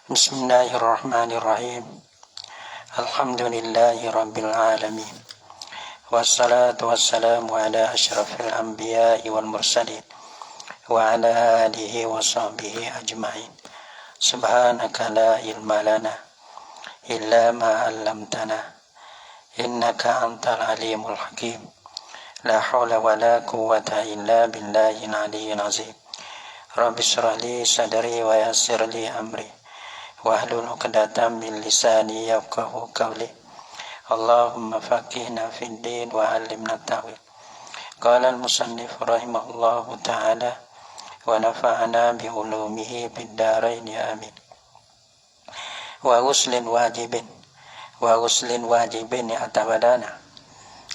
Bismillahirrahmanirrahim. Alhamdulillahi rabbil alamin. Wassalatu wassalamu ala asyrafil anbiya'i wal mursalin wa ala alihi wa sahbihi ajma'in. Subhanaka la ilma lana illa ma 'allamtana innaka antal alimul hakim. La haula wa la quwwata illa billahil aliyyil azim. Rabbi shrah li sadri wa yassir li amri wahlul 'uqdatam min lisani yafqahu qawli. Allahumma faqihna fid din wa 'allimna ta'wil. Qala al-musannif rahimahullahu ta'ala wa nafa'ana bi ulumihi fid dharain amin. Wa ghuslin wajibin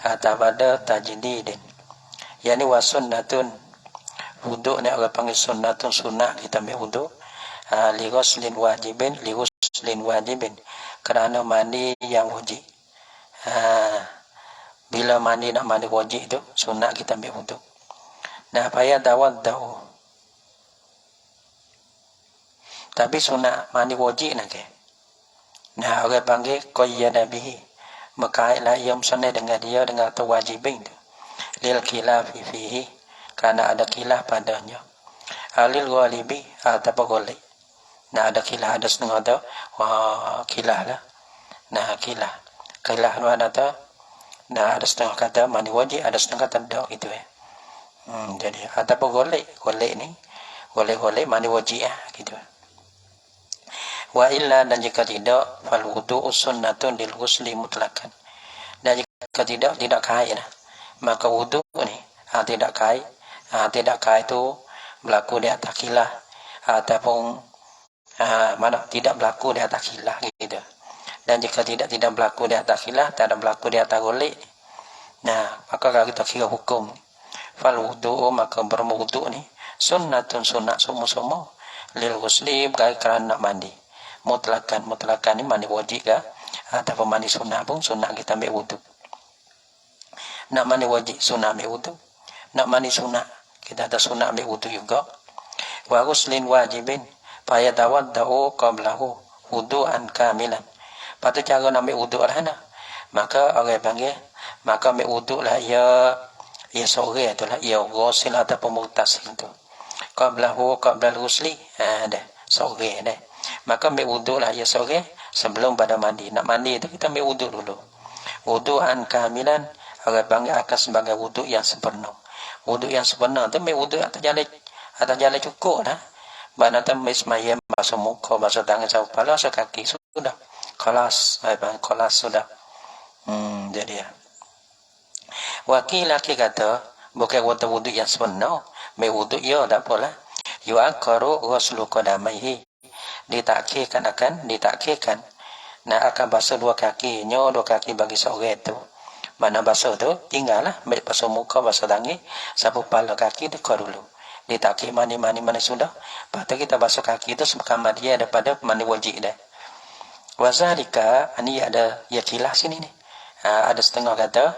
atabada tajdidin. Yani wa sunnatun wudu ni orang panggil sunnatun, sunnah kita ambil wudu. Li ghuslin wajibin kerana mandi yang wajib. Bila mandi nak mandi wajib tu sunat kita ambil wudu. Nah, payah tawaddau. Tapi sunat mandi wajib nak ke. Nah, orang panggil qayyada bihi. Makaitlah ia musannah dengan dia dengan wajibin tu. Lil khilaf fihi, kerana ada khilaf padanya. Alil ghalibi atau ghalib. Nah, ada khilaf, ada setengah tu khilaf lah. Nah, khilaf tu ada tu. Nah, ada setengah kata mandi wajib, ada setengah kata tak gitu ya. Jadi ataupun golek ni golek mandi wajib gitu. Wa illa, dan jika tidak, fal wudu'u sunnatun lil ghusli mutlaqan. Dan jika tidak kait lah, maka wudu ni tidak kait tu berlaku di atas khilaf ataupun tidak berlaku di atas khilaf gitu. Dan jika tidak berlaku di atas khilaf, tak ada berlaku di atas golek. Nah, maka kalau kita kira hukum fal wudu, maka berwudu ni sunnatun, sunat semua lil ghusli, kerana nak mandi mutlakan ni mandi wajib ke ataupun mandi sunat pun sunat kita ambil wudu. Nak mandi wajib sunat ambil wudu, nak mandi sunat kita ada sunat ambil wudu juga. Wa ghuslin wajibin fayatawaddau qablahu wudu'an kamilan. Patut cara nak ambil wudu lah nah. Maka orang panggil, maka ambil wudu lah ia sore tu lah, ia ghusil ataupun mughtasil tu. Qablal ghusli, dah sore dah. Maka ambil wudu lah ia sore sebelum pada mandi. Nak mandi tu kita ambil wudu dulu. Wudu'an kamilan, orang panggil akan sebagai wudu yang sempurna. Wudu yang sempurna tu ambil wudu atas jalan cukup dah. Mana tu mismayem, basuh muka, basuh tangan, basuh kepala, basuh kaki, sudah. Kelas sudah. Jadi ya. Wakil laki kata, bukan wudu yang sempurna, ambil wudu ya tak apalah. Yu'akaru ghuslu qadamaihi. Ditakhirkan. Nak akan basuh dua kaki bagi sore tu. Mana basuh tu tinggallah, ambil basuh muka, basuh tangan, sapu kepala, kaki dekor dulu. Ditakhir mandi sudah. Lepas tu kita basuh kaki tu sekamar dia daripada mandi wajib dah. Wazalika, ini ada ya khilaf sini ni. Ada setengah kata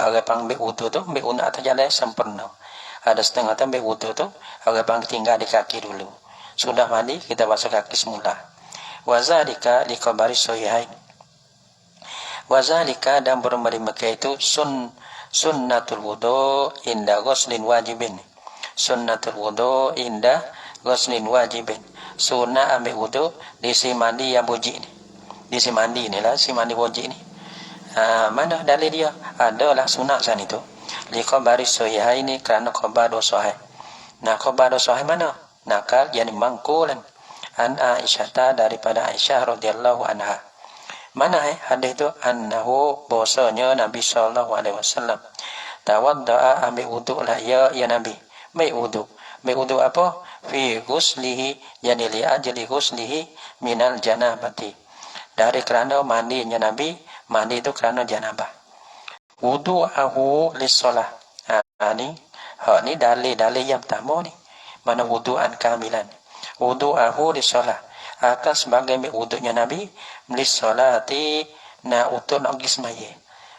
orang panggil wudu tu ambil wudu atas jalan sempurna. Ada setengah kata ambil wudu tu orang panggil tinggal di kaki dulu. Sudah mandi kita basuh kaki semula. Wazalika li khabari sahihain. Wazalika, dan bermari Mekah itu sunnatul wudu inda ghuslin wajibin. Sunnatul wudu inda ghuslin wajibin. Sunnah ambil wudu di si mandi yang wajib ni. Di si mandi ni lah, si mandi wajib ni. Mana dalil dia? Adalah sunat sana itu. Li khabari sahihaini, kerana khabar dua sahih. Nah, khabar dua sahih mana? Nakal, yani mangkulan an Aisyah, daripada Aisyah radhiyallahu anha. Mana hadis itu? Annahu, bahwasanya Nabi sallallahu alaihi wasallam tawaddaa, ambil wudu lah ya Nabi. Ambil wudu apa? Fi ghuslihi, yani li ajli ghuslihi minal janabati. Dari kerana mandinya Nabi, mandi itu kerana janabah. Wudu'ahu lis-shalah. Ni dalil yang pertama ni. Mana wudu'an kamilan. Wudu'ahu lis-shalah. Akan sebagai wudu'nya Nabi lis-shalati, untuk nak pergi semaya.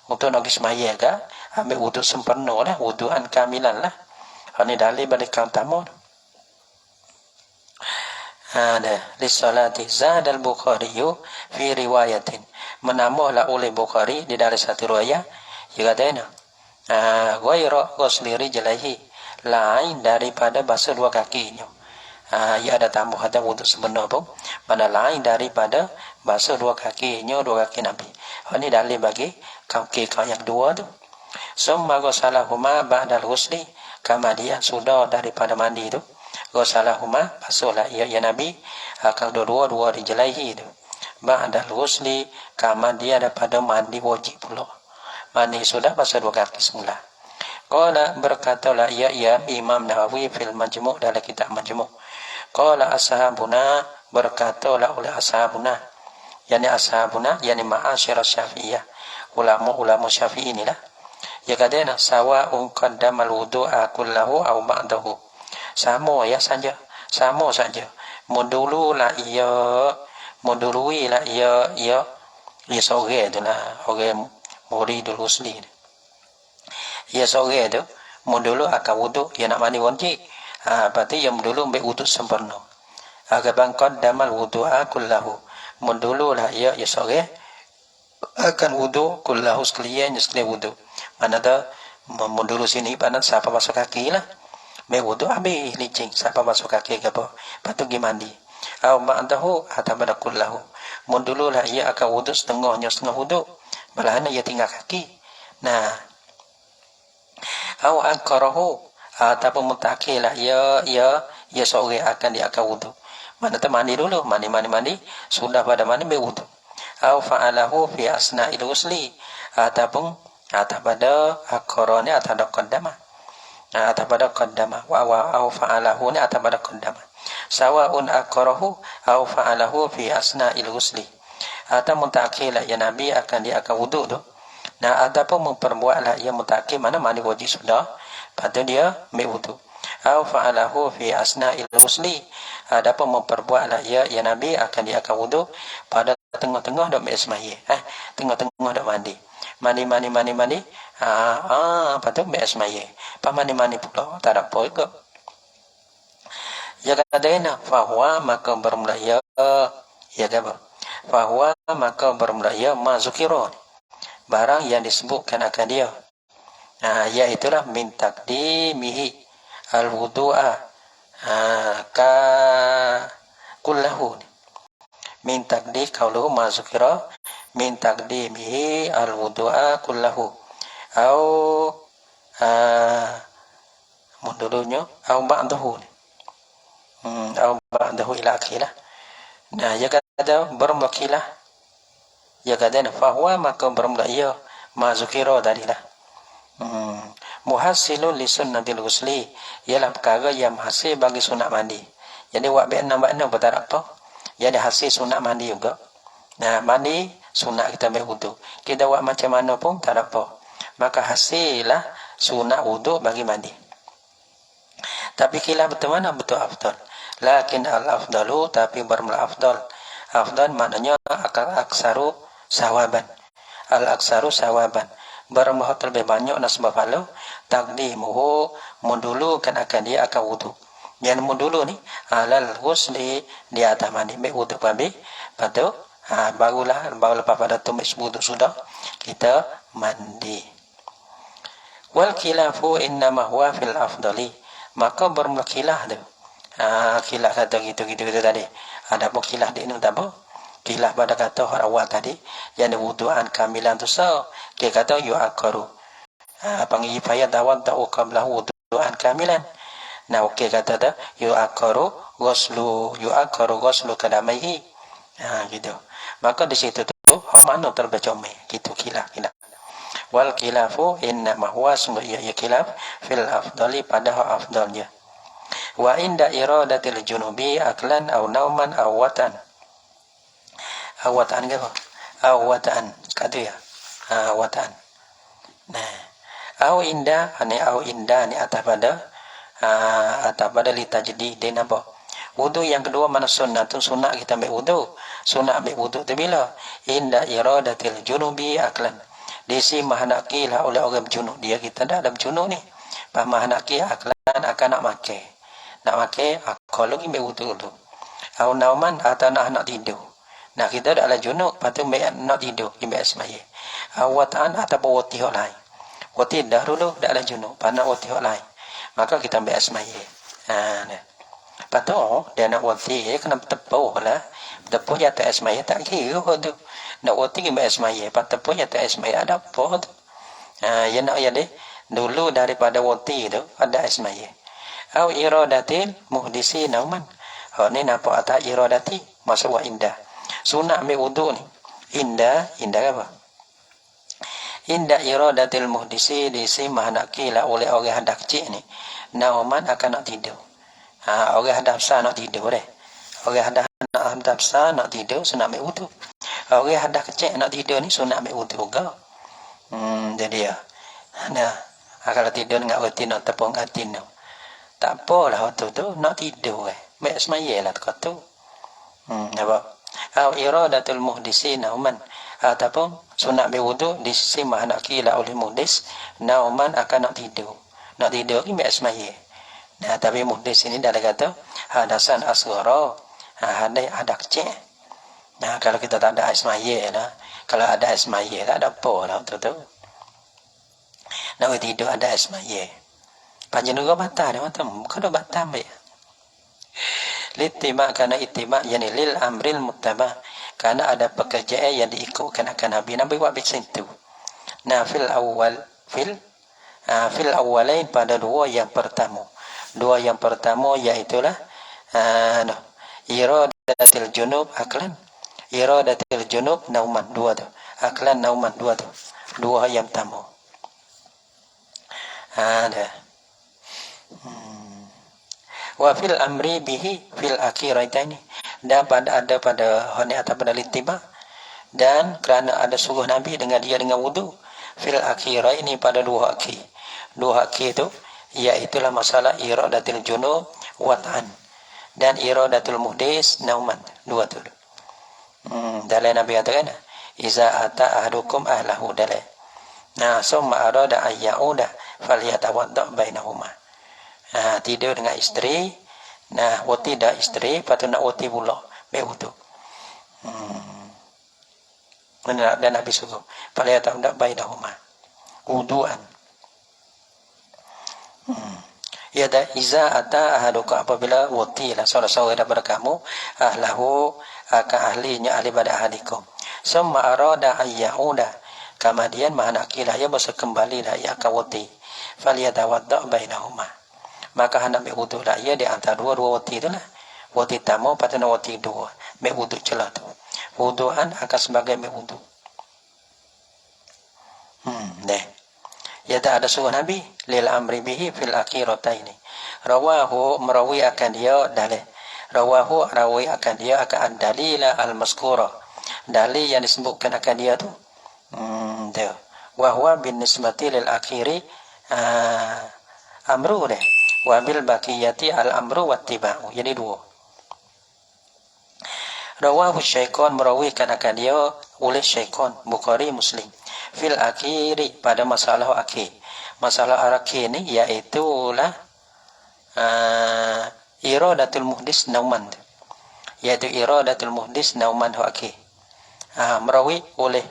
Untuk nak pergi semaya ke, ambil wudu' sempurna lah, wudu'an kamilan lah. Ni dalil balik yang pertama. Ada lisolati zadal Bukhari fi riwayatin, menambahlah oleh Bukhari di dalam satu riwayat, dia kata ghayra ghusli rijlaihi, lain daripada basuh dua kakinya. Ia ada tambah kata wuduk sebenar pun, pada lain daripada basuh dua kakinya, dua kaki Nabi. Ini dalil bagi kaki yang dua tu. Summa ghusalahuma ba'dal ghusli, kama dia sudah daripada mandi tu. Ghusalahuma, basuhlah ia ya Nabi akan dua rijlaihi tu. Ba'dal ghusli, kama dia daripada mandi wajib pula. Mandi sudah basuh dua kaki semula. Qala, berkatalah ya Imam Nawawi fil Majmu' dalam kitab Majmu'. Qala ashabuna, berkatalah oleh ashabuna, yani ashabuna, yani ma'asyir Syafi'iyah, ulama Syafi'i inilah. Ya katanya sawa'un qaddamal wudu'a kullahu aw ba'dahu, sama saja mendululah ia sore itulah orang muridul husli. Ia sore tu mendulu akan wuduk, ia nak mandi wajib. Berarti yang dulu ambil wuduk sempurna. Agar bangkot damal wudu'a kullahu, mendululah ia sore akan wuduk kullahu sekalian wuduk. Mana dah mendulu sini pada siapa basuh kaki lah, ambil wuduk habis licin siapa basuh kaki ke apa, patut pergi mandi. Au ba'dahu atau pada kullahu, mendululah ia akan wuduk setengah wuduk, belahana ia tinggal kaki. Nah, au akarahu, ataupun mutakilah ia sore akan dia akan wuduk. Mana tu mandi dulu, mandi sudah pada mandi berwuduk. Au fa'alahu fi asna'il ghusli, ataupun pada akara ni atau qaddama, atau pada qaddama wa au fa'alahu ni atau pada qaddama. Sawa'un akarahu au fa'alahu fi asna'il ghusli, atau mutakilah ya Nabi akan dia akan wuduk tu. Nah, ataupun memperbuatlah ia mutakin, mana mandi wajib sudah, pada dia ambil wuduk. Au fa'alahu fi asna'il ghusli, adapun memperbuatlah ia ya Nabi akan dia akan wuduk pada tengah-tengah dak sembahyang, tengah-tengah dak mandi. Mandi, patut ambil sembahyang. Pas mandi pula tak ada apa juga. Ya katanya fahuwa maka bermula ya apa? Fahuwa maka bermula ya mazukiro, barang yang disebutkan akan dia. Iaitulah min taqdimihi al-wudu'a ka kullahu. Min taqdim qauluhu ma zukira min taqdimihi al-wudu'a kullahu. Au mundulunya au ba'dahu. Au ba'dahu ila akhirah. Nah, ya kata bermukilah. Ya kata fahuwa maka bermula ia ma zukira tadilah. Muhassilun li sunnatil ghusli, ialah perkara yang hasil bagi sunat mandi. Jadi buat baik tak apa. Jadi hasil sunat mandi juga. Nah, mandi sunat kita ambil wuduk. Kita buat macam mana pun tak apa. Maka hasillah sunat wuduk bagi mandi. Tapi khilaf betul mana betul afdal. Lakin al-afdalu, tapi bermula afdal. Afdal maknanya akan aksaru sawaban. Al-aksaru sawaban, bermula lebih banyak nasbah falu. Taqdimuhu, mendulukan akan dia akan wuduk. Yang mendulu ni alal ghusli, di atas mandi ambil wuduk habis. Lepas barulah pada tumis wuduk sudah kita mandi. Wal khilafu innama huwa fil afdali, maka bermula khilaf tu. Khilaf kata gitu tadi. Ada apa khilaf dia ni tak apa? Khilaf pada kata orang awal tadi yang wudu'an kamilan tu dia kata yu'akaru. Panggil fayat dawan ta'u qablahu wudu'an kamilan. Nah, okey kata dah yu'akaru ghuslu kadamaihi. Gitu. Maka di situ tu mana terbacome gitu khilaf. Wal khilafu inna ma huwa ya khilaf fil afdali, pada afdalnya. Wa inda iradatil junubi aklan aw nauman aw watan. Awatan ke apa? Awatan kata ya. Watan. Nah, aw inda ni atas pada litajdi dia nampak. Wudu yang kedua mana sunnah tu, sunat kita ambil wudu. Sunat ambil wudu tu bila inda iradatil junubi aklan. Disi mahanaki lah oleh orang berjunub. Dia kita dah ada berjunub ni. Pas mahanaki aklan akan nak makan. Nak makan kalau ambil wudu tu. Au nauman atau nak tidur. Nah kita dah lah junub, lepas tu nak tidur, kita semaya. Awatan atau wati hok lain. Wati dah dulu dah lah junub, nak wati hok lain. Maka kita ambil semaya. Nah. Lepas tu dia nak wati, kena tepuh lah. Tepuh ya tak semaya tak kira tu. Nak wati kita semaya, lepas tepuh ya tak semaya ada apa tu. Ya nak ya deh. Dulu daripada wati tu ada semaya. Au iradatil muhdisi nauman. Hak ni nampak atas iradati masa wa indah. Sunat ambil wudu ni. Indah apa? Indah iradatil muhdisi disimah nak kila oleh orang hendak kecil ni. Nauman akan nak tidur. Orang hendak besar nak tidur deh. Orang hendak besar nak tidur sunat ambil wudu. Orang hendak kecil nak tidur ni sunat ambil wudu juga. Jadi ya. Nah, kalau tidur dengan rutin nak tepung atin tu. Tak apalah waktu tu nak tidur Mek semaya lah dekat tu. Apa? Au iradatul muhdisi nauman. Ataupun sunat berwudu di sisi nak kila oleh muhdis nauman akan nak tidur. Nak tidur ni mek semaya. Nah, tapi muhdis ini dah kata hadasan asghara. Ada kecil. Nah, kalau kita tak ada semaya lah. Kalau ada semaya tak ada apa lah waktu tu. Nak tidur ada semaya. Panjang juga batal dia kata, bukan batal baik. Littiba kana ittiba yani lil amril muttabah, karena ada pekerjaan yang diikutkan akan Nabi buat begitu. Nah fil awwalain pada dua yang pertama iaitulah iradatil junub aklan, iradatil junub nauman dua tu, aklan nauman dua tu, dua yang pertama. Ada wa fil amri bihi fil akhiratain, dan ada pada hani atau pada littiba, dan kerana ada suruh Nabi dengan dia dengan wudu fil akhiraini pada dua akhir itu iaitulah masalah iradatul junub wat'an dan iradatul muhdis nauman dua tu. Dalam Nabi katakan iza ata ahadukum ahlahu dalai. Nah summa arada ayyauda falyatawadda bainahuma. Tidur dengan isteri, nah wati dah isteri, lepas tu nak wati pula, berwudu. Dan Nabi suruh, pada tak nak baik dah rumah, wuduan. Ya dah iza ata ahaduka apabila wati lah seorang-seorang daripada kamu ahlahu akan ahlinya ahli pada ahlikum. Summa arada ayyauda, kemudian mahanakilah ia bersa kembali lah ia akan wati. Falyatawadda bainahuma. Maka hendak ambil wudu lah ia di antara dua wati tu lah. Wati tamu patut wati dua. Ambil wudu celah tu. Wuduan akan sebagai ambil wudu. Deh. Ya tak ada suruh Nabi lil amri bihi fil akhirataini. Rawahu merawi akan dia dalil. Rawahu rawi akan dia akan dalila al mazkura. Dalil yang disebutkan akan dia tu. Dia. Wa huwa bin nisbati lil akhiri amru deh. Wabil baqiyati al-amru wattiba'u. Jadi dua. Rawahu Syaikhan merawikan akan dia oleh Syaikhan Bukhari Muslim. Fil akhiri pada masalah akhir. Masalah akhir ni iaitulah iradatul muhdis nauman. Iaitu iradatul muhdis nauman akhir. Merawi oleh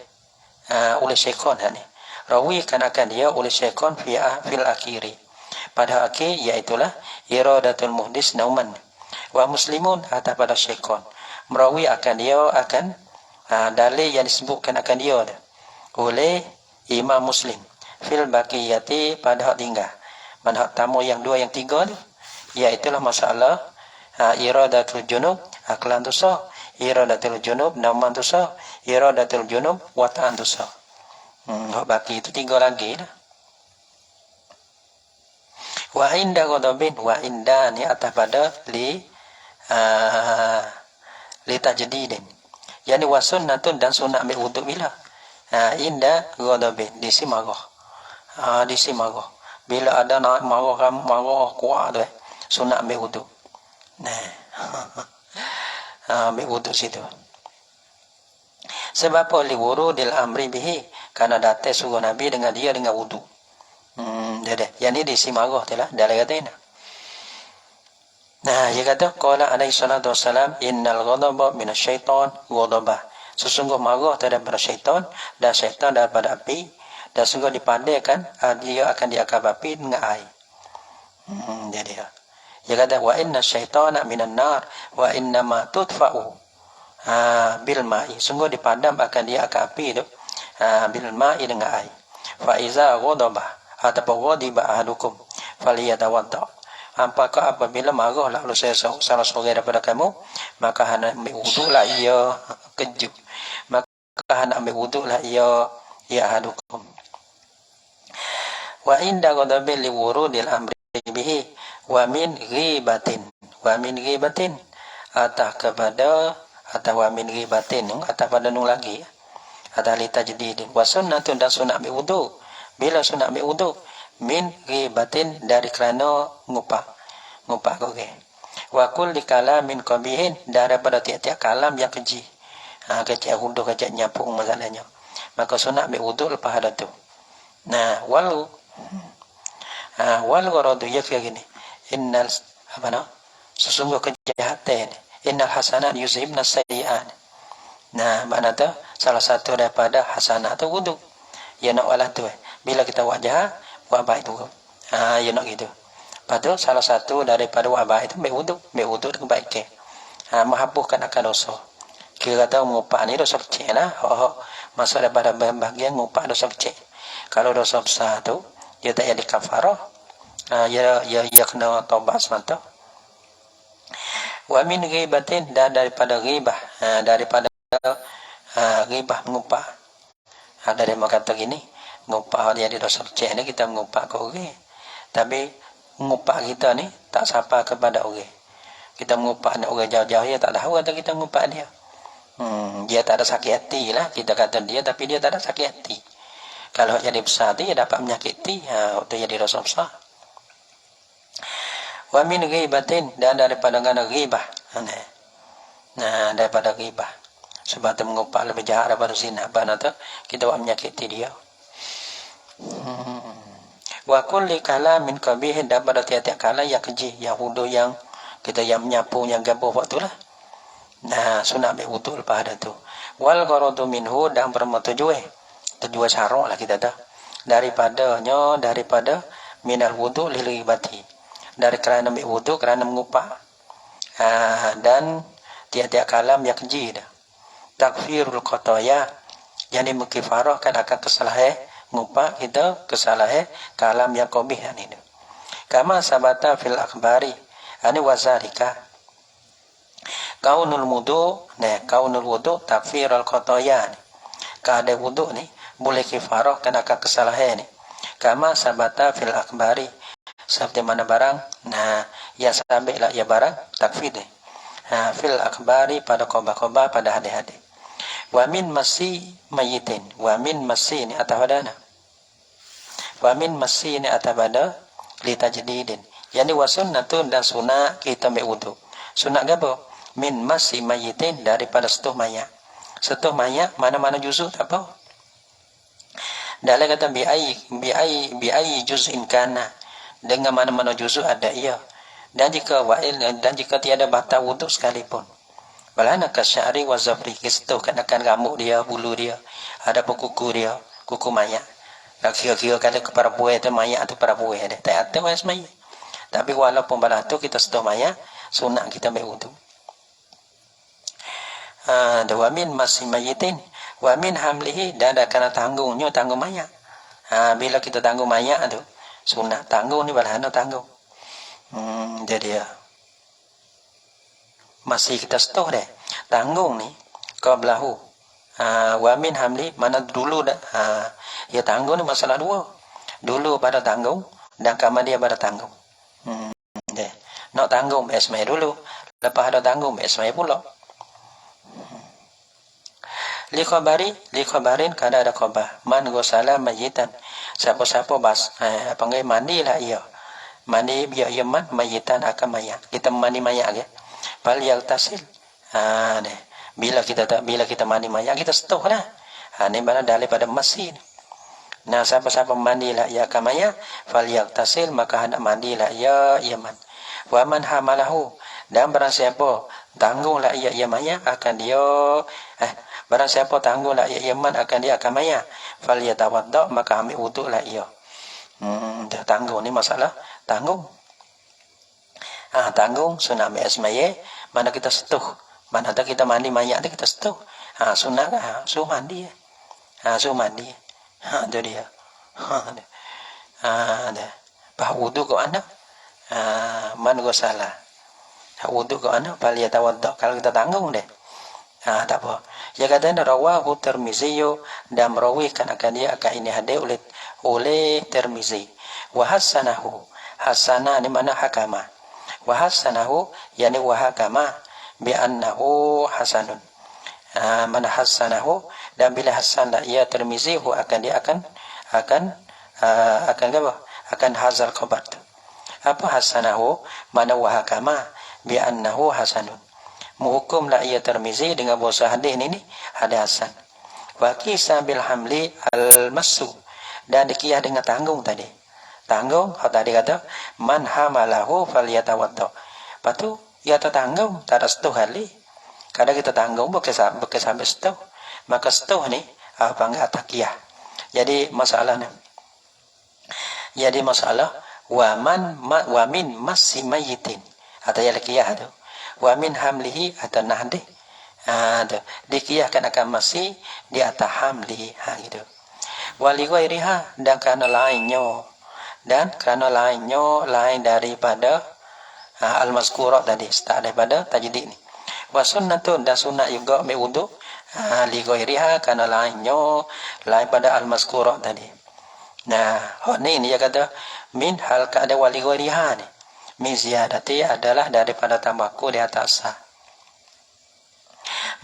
Syaikhan ni. Rawikan akan dia oleh Syaikhan fil akhiri. Pada akhir iaitulah iradatul muhdis nauman. Wa muslimun atas pada Syaikhan merawi akan dia akan dalil yang disebutkan akan dia oleh Imam Muslim fil baqiyati pada hak tinggal. Mana hak tamu yang dua yang tiga tu iaitulah masalah iradatul junub aklan tu sah, iradatul junub nauman tu sah, iradatul junub wat'an tu sah. Hak baki itu tiga lagi lah. Wa inda ghadabin wa inda ni atas pada li tajdidin. Yani wa sunnatun dan sunat ambil wudu bila? Inda ghadabin di si marah. Di si marah. Bila ada nak marah kuat tu sunat ambil wudu. Nah. Ambil wudu situ. Sebab li wurudil amri bihi, karena datang suruh Nabi dengan dia dengan wudu. Yang ni di si marah tu lah. Dalam kata ini. Nah, dia kata qala alaihi salatu wassalam innal ghadaba minasyaiton ghadabah. Sesungguh marah daripada syaitan dan syaitan daripada api, dan sungguh dipandaikan dia akan diakab api dengan air. Dia. Dia kata wa inna syaitana minan nar wa inna ma tudfa'u bil ma'i. Sungguh dipadam akan dia akan api itu bil ma'i dengan air. Fa iza ghadaba ataupun ghadiba ahadukum faliyatawadda. Apakah apabila marah lalu salah seorang daripada kamu, maka hendak ambil wuduklah ia kejut. Maka hendak ambil wuduklah ia ahadukum. Wa inda ghadabil liwurudil amri bihi wa min ghibatin. Wa min ghibatin atah kepada atau wa min ghibatin atah pada nung lagi. Atah li tajdidin. Wa sunnatun dan sunat ambil wuduk. Bila sunat ambil wuduk? Min ghibatin dari kerana ngupak kau ke. Wa kulli kalamin qabihin daripada tiap-tiap kalam yang keji. Kecik huduh kecik nyapung masalahnya. Maka sunat ambil wuduk lepas ada tu. Nah, wal gharadu yakfi gini. Innal sesungguh kejahatan. Innal hasanat yuzhibna sayyi'at. Nah, makna tu salah satu daripada hasanat tu wuduk. Ya nak walah tu. Bila kita wajah wabah itu. Ya nak gitu. Lepas tu salah satu daripada wabah itu ambil wuduk dengan baik ke. Menghapuskan akan dosa. Kira kata ngupak ni dosa kecil lah. Masuk daripada bahagian ngupak dosa kecil. Kalau dosa besar tu dia tak jadi kafarah. Dia kena taubat semata. Wa min ghibatin dan daripada ghibah. Daripada ghibah ngupak. Ada yang kata gini, ngupak dia ada dosa kecil ni kita ngupak ke orang. Tapi ngupak kita ni tak sapa kepada orang. Kita ngupak orang jauh-jauh dia tak tahu kata kita ngupak dia. Dia tak ada sakit hati lah kita kata dia, tapi dia tak ada sakit hati. Kalau jadi besar dia dapat menyakiti, waktu jadi dosa besar. Wa min ghibatin dan daripada ngana ghibah. Nah, daripada ghibah. Sebab tu mengupak lebih jahat daripada zina. Bana tu kita buat menyakiti dia. Wa kulli kalamin qabih daripada tiap-tiap kalam yang keji, yang huduh, yang kita yang menyapu, yang gabuh waktu lah. Nah, sunat ambil wuduk lepas ada tu. Wal gharadu minhu dan bertujuan syarak lah kita dah. Daripada minal wuduk lil ghibati. Dari kerana ambil wuduk kerana mengupak. Dan tiap-tiap kalam yang keji dah. Takfirul khataya, yang dimukifarahkan akan kesalahan ngupak kita kesalahan kalam yang qabih ini. Kama sabata fil akhbari ani wazalika kaunul wudu takfirul khataya. Keadaan wudu ni boleh kifarahkan akan kesalahan ni. Kama sabata fil akhbari, seperti mana barang ya sambil ya barang takfir ni. Fil akhbari pada khabar pada hadis-hadis. Wa min masi mayitin. Wa min masi ni atas badana. Wa min masi ni atas bada li tajdidin. Yani wa sunnatun dan sunat kita ambil wuduk. Sunat apa? Min masi mayitin daripada setuh mayat. Setuh mayat mana-mana juzuk tak apa. Dalam kata bi ai juz'in kana. Dengan mana-mana juzuk ada ia. Dan jika tiada batal wuduk sekalipun. Balana kasyari wa zafri, kesetuh akan rambut dia, bulu dia, ada pun kuku dia, kuku mayat. Kira-kira kata kepada buah tu mayat tu para buah dia. Tak ada mas mayat. Tapi walaupun balah tu kita setuh mayat, sunat kita ambil wuduk. Wa min masi mayitin wa min hamlihi, dan ada kena tanggung mayat. Bila kita tanggung mayat tu, sunat tanggung ni balana tanggung. Jadi masih kita setuh deh. Tanggung ni qablahu. Wa min hamli, mana dulu dah. Ya tanggung ni masalah dua. Dulu pada tanggung dan kemudian pada tanggung. Deh. Nak tanggung esmai dulu, lepas ada tanggung esmai pula. Li khabarin kada ada khabar. Man ghusala mayitan. Siapa-siapa panggil mandilah ia. Mandi biar ia mayitan akan mayat. Kita mandi mayat ke? Bal yaltasil. Bila kita mandi mayat kita setuh lah. Ni mana daripada mesin. Nah, siapa-siapa mandilah ia akan mayat, fal yaltasil, maka hendak mandilah ia man. Wa man hamalahu, dan barang siapa tanggunglah ia maya akan dia barang siapa tanggunglah ia man akan dia akan maya, falyatawadda, maka ambil wuduklah ia. Dah tanggung ni masalah tanggung. Tanggung sunat ambil semaya, mana kita setuh, mana tak kita mandi mayat tu kita setuh. Sunat kan, suruh mandi. Suruh mandi. Tu dia. Dah. Bah wudu ke mana? Man salah. Wudu ke mana? Paling tawaduk kalau kita tanggung deh. Tak apa. Dia kata rawahu Tirmizi, dan merawikan akan dia akan ini hadis oleh Tirmizi. Wa hasanahu. Hasanah ni mana hakama. Wa hasanahu yani wa hakama bi annahu hasanun. Mana hasanahu, dan bila hasan ia Tirmizi akan dia akan apa? Akan hazal khabar. Apa hasanahu? Mana wa hakama bi annahu hasanun. Menghukumlah ia Tirmizi dengan bahasa hadis ini hadis hasan. Wa qisa bil hamli al masu, dan dikiyah dengan tanggung tadi. Tanggung, tadi kata man hamalahu falyatawadda. Patu ia tertanggung tak ada setuh kali. Kadang kita tanggung bukan sampai setuh. Maka setuh ni apa enggak takiyah. Jadi masalah wa min masi mayitin atau ya lakiyah tu. Wa min hamlihi atau nahdi. Dikiyahkan akan masih di atas hamlihi gitu. Wa li ghairiha, dan kerana lainnya lain daripada al-mazkurah tadi, start daripada tajdid ni. Wa sunnatun, dan sunat juga ambil wuduk li ghairiha, kerana lain pada al-mazkurah tadi. Nah, ni dia kata min hal kada wali ghairiha ni. Min ziyadati adalah daripada tambahku di atas sah.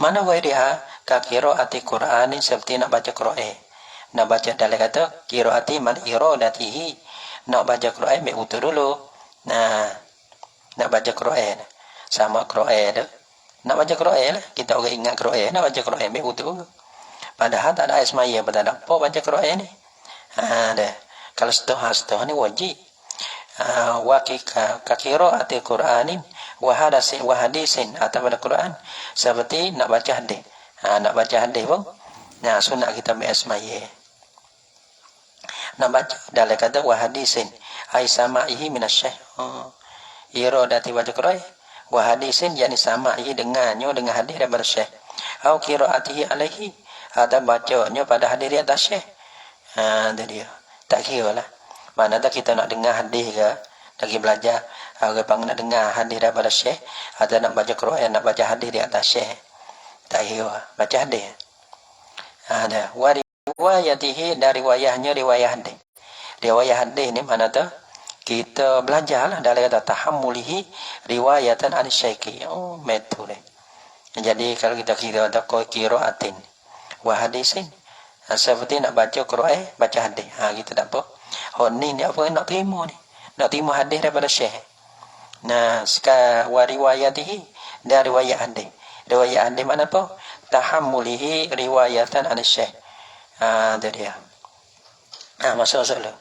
Mana ghairiha ka qiraati Qur'anin, seperti nak baca Quran. Nak baca dalam kata qiraati man iradatihi, nak baca Quran ambil wuduk dulu. Nah, nak baca Quran sama Quran tu. Nak baca Quran lah, kita orang ingat Quran, nak baca Quran ambil wuduk. Padahal tak ada ismaya, tak ada apa baca Quran ni. Dah. Kalau setengah ni wajib. Wa qiraati Qur'anin wa hadisin atau pada Quran, seperti nak baca hadis. Nak baca hadis pun sunat kita ambil ismaya. Nak baca dalam kata wa hadisin ai sama'ihi minasy-syekh. Iradati baca Quran wa hadisin yakni sama'ihi dengannya dengan hadis daripada syekh. Au qiraatihi alaihi, atau bacanya pada hadis di atas syekh. Itu dia. Tak kira lah. Mana tak kita nak dengar hadis ke, lagi belajar, orang nak dengar hadis daripada syekh, atau nak baca Quran, nak baca hadis di atas syekh. Tak kira. Baca hadis. Ada. Wa riwayatihi, dari riwayahnya riwayah hadis. Riwayah hadis ni mana tu? Kita belajarlah dalam kata tahammulihi riwayatan al-syaikhi. Metu deh. Jadi kalau kita kira ada qiraatin wa hadisin, seperti nak baca Quran, baca hadis. Kita tak apa. Ni apa nak terima ni? Nak terima hadis daripada syekh. Nah, sekarang wa riwayatihi, dari riwayat hadis. Riwayat hadis mana apa? Tahammulihi riwayatan al-syekh. Itu dia. Masuk dulu.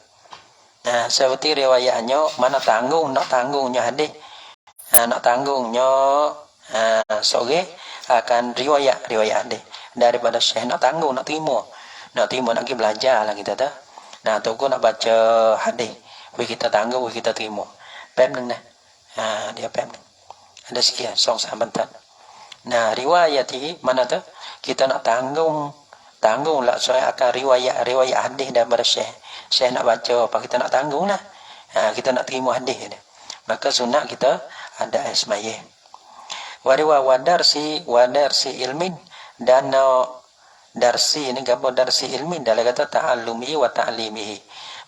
Seperti riwayatnya mana nak tanggungnya hadis. Nak tanggungnya sore akan riwayat hadis daripada syekh, nak tanggung, nak terima nak pergi belajar lah kita dah. Tu aku nak baca hadis, kita tanggung, kita terima. Pem nang dia pem. Ada sekian song sahabat. Riwayati mana tu kita nak tanggung lah soal akan riwayat hadis daripada syekh nak baca apa, kita nak tanggung lah. Kita nak terima hadis dia. Maka sunat kita ada ismaya. Wadarsi ilmin, dan darsi ini gambar darsi ilmin dalam kata ta'allumi wa ta'limihi.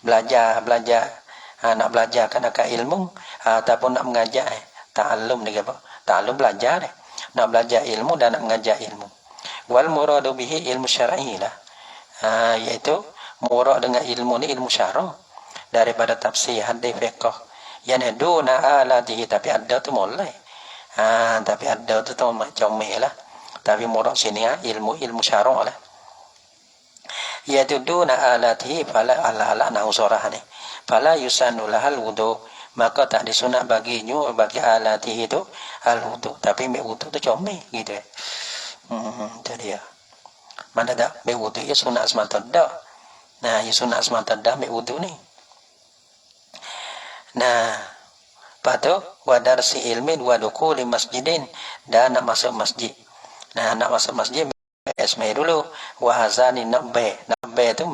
Belajar nak belajar kan akan ilmu ataupun nak mengajar. Ta'allum ni apa? Ta'allum belajar deh. Nak belajar ilmu dan nak mengajar ilmu. Wal muradu bihi ilmu syar'i lah. Iaitu murad dengan ilmu ni ilmu syara' daripada tafsir, hadis, fiqh. Yang duna alatihi, tapi ada tu mulai. Tapi ada tu macam lah. Tapi murad sini ilmu syara' lah. Iaitu duna alatihi, fala ala nahu surah ni. Fala yusannu lahal wudu, maka tak disunat baginya bagi alati itu al-wudu. Tapi ambil wudu tu comel gitu. Itu dia. Mana dah ambil wudu ya sunat semata dah. Nah, ya sunat semata dah ambil wudu ni. Nah, lepas tu wa darsi ilmin wa dukuli masjidin, dan nak masuk masjid. Nah, nak masuk masjid esmai dulu. Wa hazani nabbe tu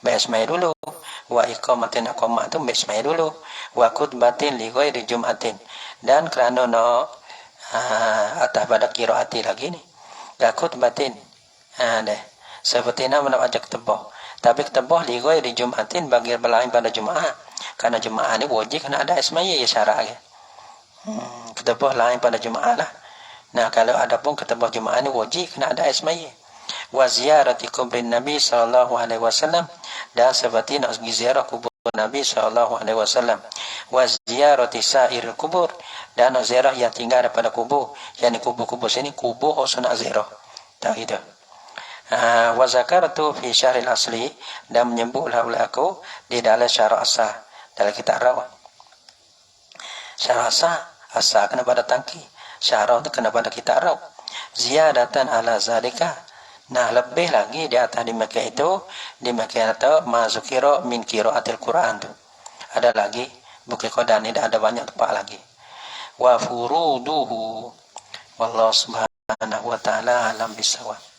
esmai dulu. Wa iqamatin aqamat tu esmai dulu. Wa khutbatin li ghairi jum'atin, dan kerana nak atas pada qiraati lagi ni. Ya khutbatin. Deh. Seperti nama nak baca ketebah. Tapi ketebah li ghairi jum'atin bagi berlain pada Jumaat. Karena Jumaat ni wajib kena ada ismaya ya syarak ya. Ketebah lain pada Jumaat lah. Nah, kalau ada pun ketebah Jumaat ni wajib kena ada ismaya. Wa ziyarati kubrin Nabi sallallahu alaihi wasallam, dan seperti nak pergi ziarah kubur Nabi sallallahu alaihi wasallam. Wa ziyarati sa'ir kubur, dan nak ziarah yang tinggal daripada kubur. Yang ni kubur-kubur sini kubur sunat ziarah. Tak gitu. Wa zakartu fi syaril asli, dan menyebutlah oleh aku di dalam syarah asah dalam kitab rawat. Syarah asah kena pada tangki, syarah tu kena pada kitab rawat. Ziyadatan ala zalika, nah lebih lagi di atas demikian itu, demikian atau mazukiro min qiraatil Quran tu. Ada lagi bukit Qadan ni ada banyak tempat lagi. Wa furuduhu wallahu subhanahu wa ta'ala alam bisawab.